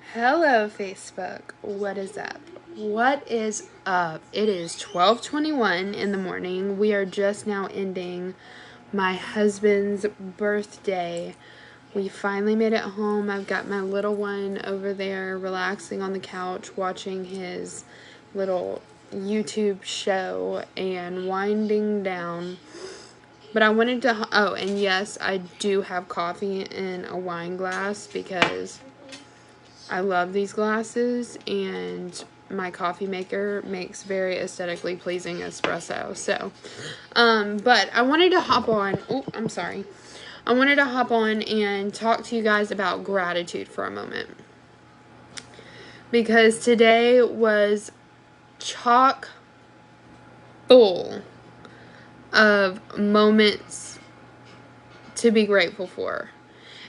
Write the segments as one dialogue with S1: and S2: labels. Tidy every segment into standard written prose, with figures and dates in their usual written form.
S1: Hello, Facebook. What is up? What is up? It is 12:21 in the morning. We are just now ending my husband's birthday. We finally made it home. I've got my little one over there relaxing on the couch watching his little YouTube show and winding down. But I wanted to, and yes, I do have coffee in a wine glass because I love these glasses, and my coffee maker makes very aesthetically pleasing espresso. So, but I wanted to hop on. Oh, I'm sorry. I wanted to hop on and talk to you guys about gratitude for a moment. Because today was chock full of moments to be grateful for.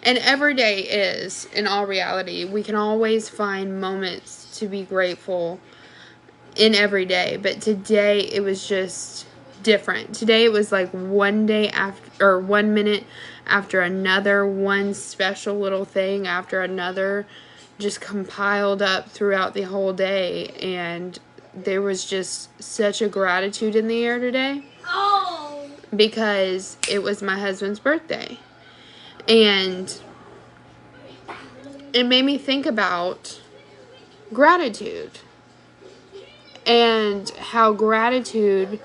S1: And every day is, in all reality. We can always find moments to be grateful in every day. But today, it was just different. Today, it was like one day after, or 1 minute after another, one special little thing after another, just compiled up throughout the whole day. And there was just such a gratitude in the air today. Because it was my husband's birthday. And it made me think about gratitude and how gratitude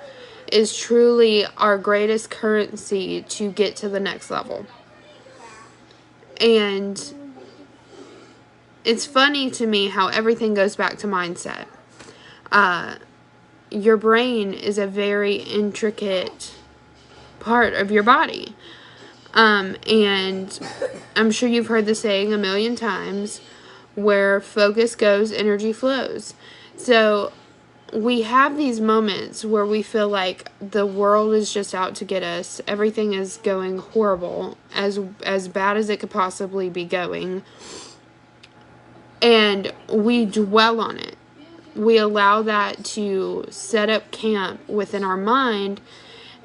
S1: is truly our greatest currency to get to the next level. And it's funny to me how everything goes back to mindset. Your brain is a very intricate part of your body. And I'm sure you've heard the saying a million times, where focus goes, energy flows. So we have these moments where we feel like the world is just out to get us. Everything is going horrible, as bad as it could possibly be going. And we dwell on it. We allow that to set up camp within our mind.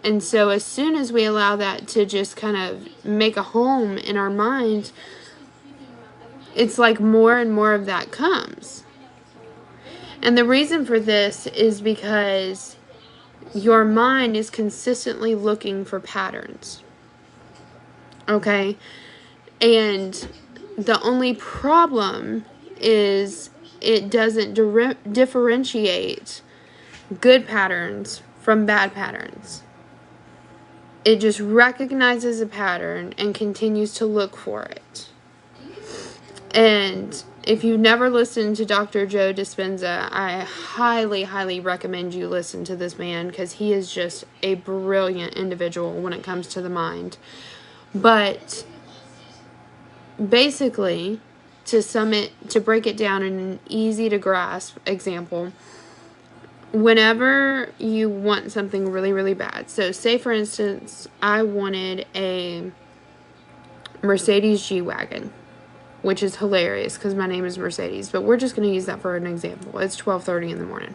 S1: And so as soon as we allow that to just kind of make a home in our mind, it's like more and more of that comes. And the reason for this is because your mind is consistently looking for patterns. Okay? And the only problem is it doesn't differentiate good patterns from bad patterns. It just recognizes a pattern and continues to look for it. And if you've never listened to Dr. Joe Dispenza, I highly, highly recommend you listen to this man, because he is just a brilliant individual when it comes to the mind. But basically, to break it down in an easy to grasp example, whenever you want something really, really bad. So say, for instance, I wanted a Mercedes G-Wagon, which is hilarious because my name is Mercedes, but we're just going to use that for an example. It's 12:30 in the morning.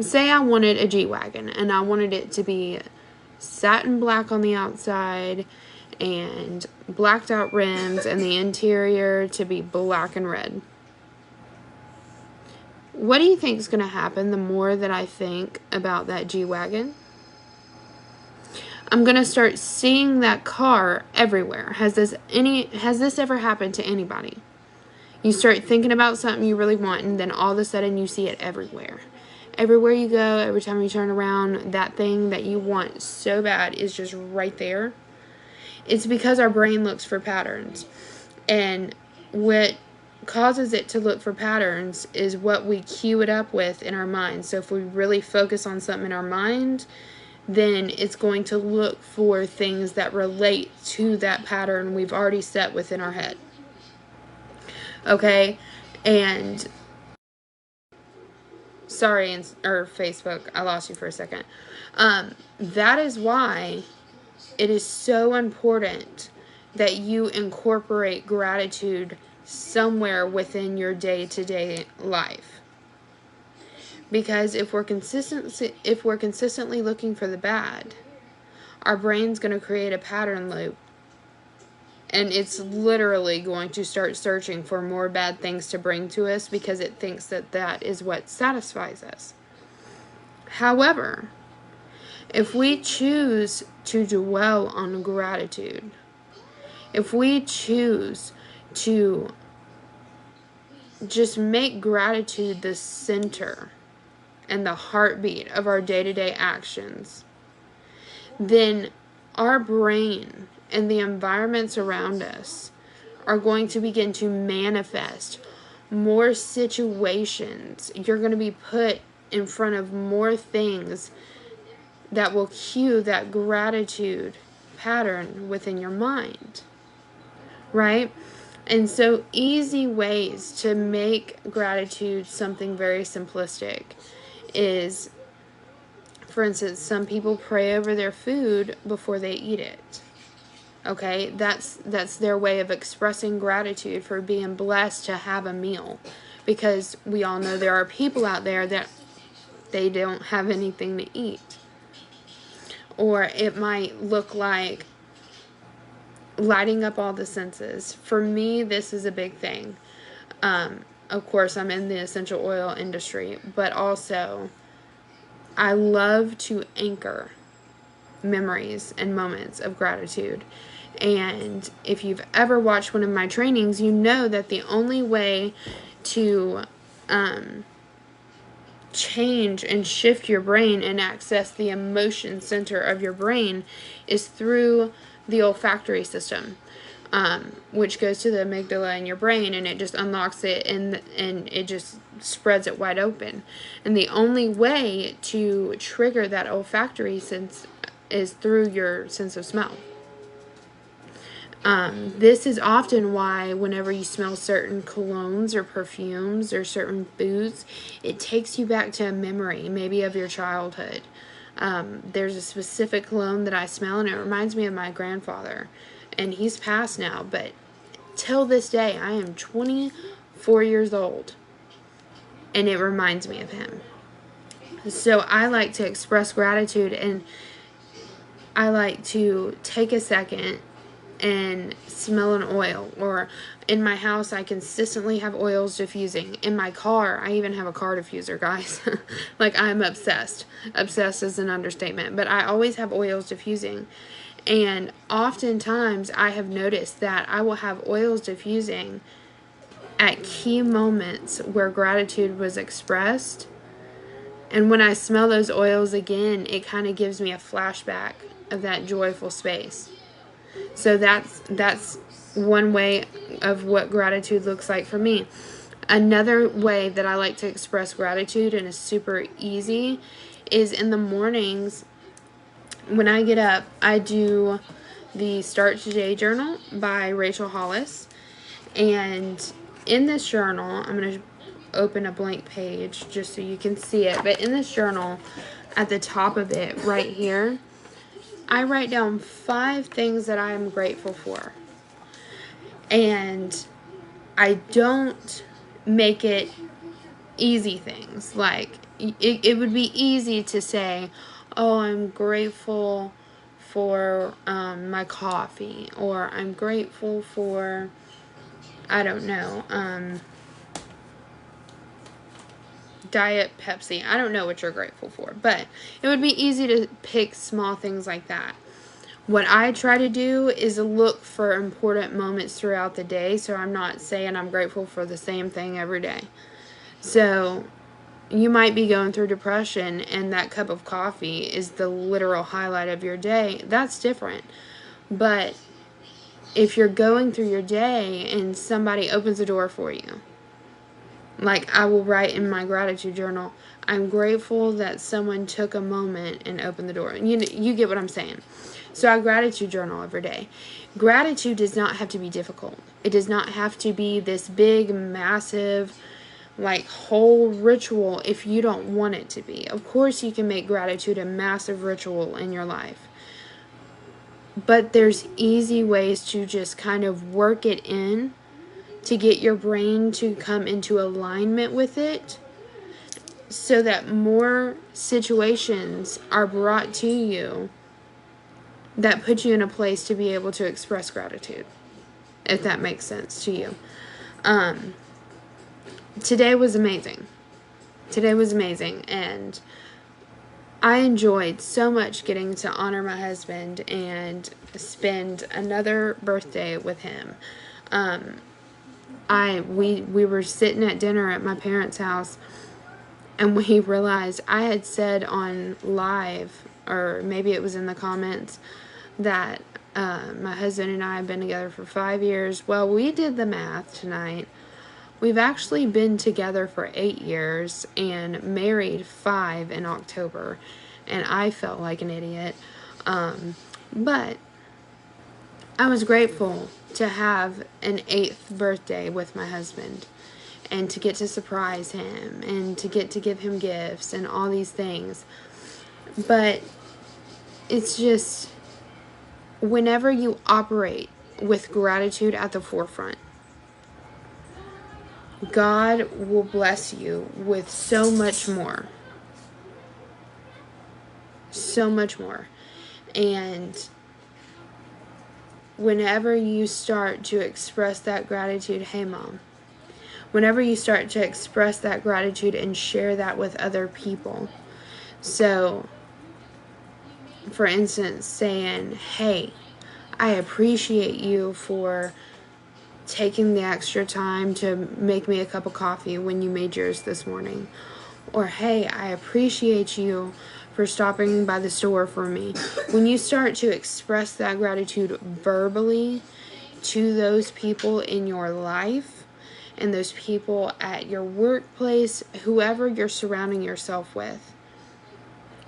S1: Say I wanted a G-Wagon, and I wanted it to be satin black on the outside and blacked out rims, and the interior to be black and red. What do you think is going to happen the more that I think about that G-Wagon? I'm going to start seeing that car everywhere. Has this ever happened to anybody? You start thinking about something you really want, and then all of a sudden you see it everywhere. Everywhere you go, every time you turn around, that thing that you want so bad is just right there. It's because our brain looks for patterns. And what causes it to look for patterns is what we cue it up with in our mind. So if we really focus on something in our mind, then it's going to look for things that relate to that pattern we've already set within our head. Okay? And sorry, or Facebook, I lost you for a second. That is why it is so important that you incorporate gratitude somewhere within your day-to-day life. Because if we're consistently looking for the bad, our brain's going to create a pattern loop. And it's literally going to start searching for more bad things to bring to us because it thinks that that is what satisfies us. However, if we choose to dwell on gratitude, if we choose to just make gratitude the center and the heartbeat of our day-to-day actions, then our brain and the environments around us are going to begin to manifest more situations. You're going to be put in front of more things that will cue that gratitude pattern within your mind, right? And so easy ways to make gratitude something very simplistic is, for instance, some people pray over their food before they eat it. Okay, that's their way of expressing gratitude for being blessed to have a meal, because we all know there are people out there that they don't have anything to eat. Or it might look like lighting up all the senses. For me, this is a big thing. Of course, I'm in the essential oil industry, but also I love to anchor memories and moments of gratitude. And if you've ever watched one of my trainings, you know that the only way to change and shift your brain and access the emotion center of your brain is through the olfactory system, which goes to the amygdala in your brain, and it just unlocks it, and it just spreads it wide open. And the only way to trigger that olfactory sense is through your sense of smell. This is often why whenever you smell certain colognes or perfumes or certain foods, it takes you back to a memory, maybe of your childhood. There's a specific cologne that I smell, and it reminds me of my grandfather. And he's passed now, but till this day, I am 24 years old, and it reminds me of him. So I like to express gratitude, and I like to take a second and smell an oil. Or in my house, I consistently have oils diffusing. In my car, I even have a car diffuser, guys. Like, I'm obsessed. Obsessed is an understatement. But I always have oils diffusing. And oftentimes, I have noticed that I will have oils diffusing at key moments where gratitude was expressed. And when I smell those oils again, it kind of gives me a flashback of that joyful space. So that's one way of what gratitude looks like for me. Another way that I like to express gratitude, and is super easy, is in the mornings. When I get up, I do the Start Today Journal by Rachel Hollis. And in this journal, I'm going to open a blank page just so you can see it. But in this journal, at the top of it, right here, I write down 5 things that I am grateful for. And I don't make it easy things. Like, it would be easy to say, oh, I'm grateful for my coffee. Or I'm grateful for, I don't know, Diet Pepsi. I don't know what you're grateful for, but it would be easy to pick small things like that. What I try to do is look for important moments throughout the day, so I'm not saying I'm grateful for the same thing every day. So you might be going through depression, and that cup of coffee is the literal highlight of your day. That's different. But if you're going through your day and somebody opens the door for you, like I will write in my gratitude journal, I'm grateful that someone took a moment and opened the door. You get what I'm saying. So I gratitude journal every day. Gratitude does not have to be difficult. It does not have to be this big, massive, like, whole ritual if you don't want it to be. Of course, you can make gratitude a massive ritual in your life. But there's easy ways to just kind of work it in to get your brain to come into alignment with it, so that more situations are brought to you that put you in a place to be able to express gratitude. if that makes sense to you. Today was amazing. Today was amazing, and I enjoyed so much getting to honor my husband and spend another birthday with him. We were sitting at dinner at my parents' house, and we realized I had said on live, or maybe it was in the comments, that my husband and I have been together for 5 years. Well, we did the math tonight. We've actually been together for 8 years and married 5 in October, and I felt like an idiot. But I was grateful to have an 8th birthday with my husband, and to get to surprise him, and to get to give him gifts and all these things. But it's just, whenever you operate with gratitude at the forefront, God will bless you with so much more. So much more. And whenever you start to express that gratitude, hey Mom, whenever you start to express that gratitude and share that with other people. So, for instance, saying, hey, I appreciate you for taking the extra time to make me a cup of coffee when you made yours this morning. Or, hey, I appreciate you for stopping by the store for me. When you start to express that gratitude verbally to those people in your life, and those people at your workplace, whoever you're surrounding yourself with,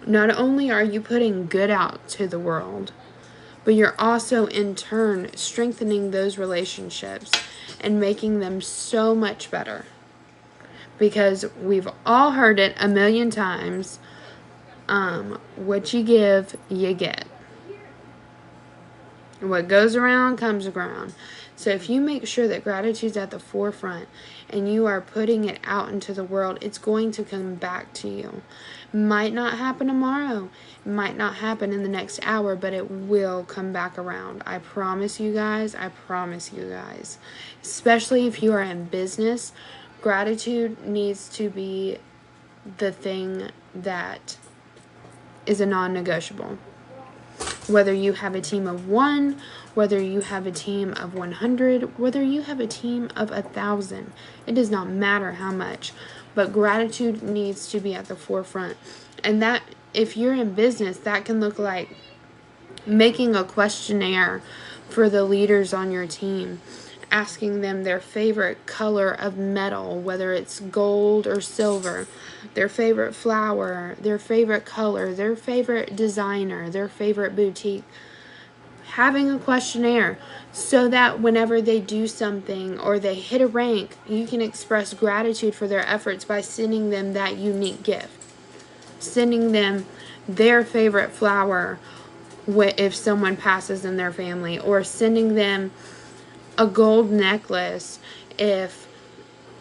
S1: not only are you putting good out to the world, but you're also in turn strengthening those relationships and making them so much better. Because we've all heard it a million times, what you give, you get. What goes around comes around. So if you make sure that gratitude's at the forefront and you are putting it out into the world, it's going to come back to you. Might not happen tomorrow. Might not happen in the next hour, but it will come back around. I promise you guys. I promise you guys. Especially if you are in business, gratitude needs to be the thing that is a non-negotiable. Whether you have a team of 1, whether you have a team of 100, whether you have a team of 1,000, it does not matter how much, but gratitude needs to be at the forefront. And that, if you're in business, that can look like making a questionnaire for the leaders on your team, asking them their favorite color of metal, whether it's gold or silver, their favorite flower, their favorite color, their favorite designer, their favorite boutique. Having a questionnaire so that whenever they do something or they hit a rank, you can express gratitude for their efforts by sending them that unique gift. Sending them their favorite flower if someone passes in their family, or sending them a gold necklace if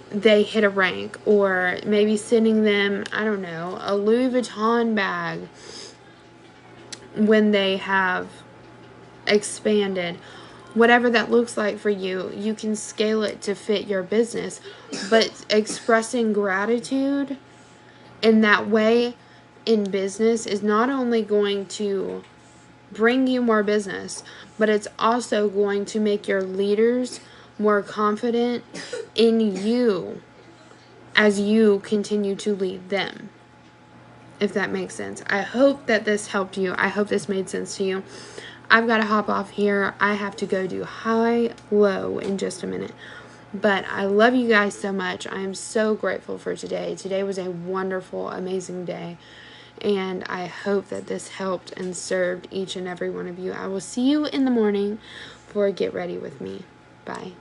S1: they hit a rank, or maybe sending them, I don't know, a Louis Vuitton bag when they have expanded. Whatever that looks like for you, you can scale it to fit your business. But expressing gratitude in that way in business is not only going to bring you more business, but it's also going to make your leaders more confident in you as you continue to lead them. If that makes sense. I hope that this helped you. I hope this made sense to you. I've got to hop off here. I have to go do high-low in just a minute. But I love you guys so much. I am so grateful for today. Today was a wonderful, amazing day. And I hope that this helped and served each and every one of you. I will see you in the morning for Get Ready With Me. Bye.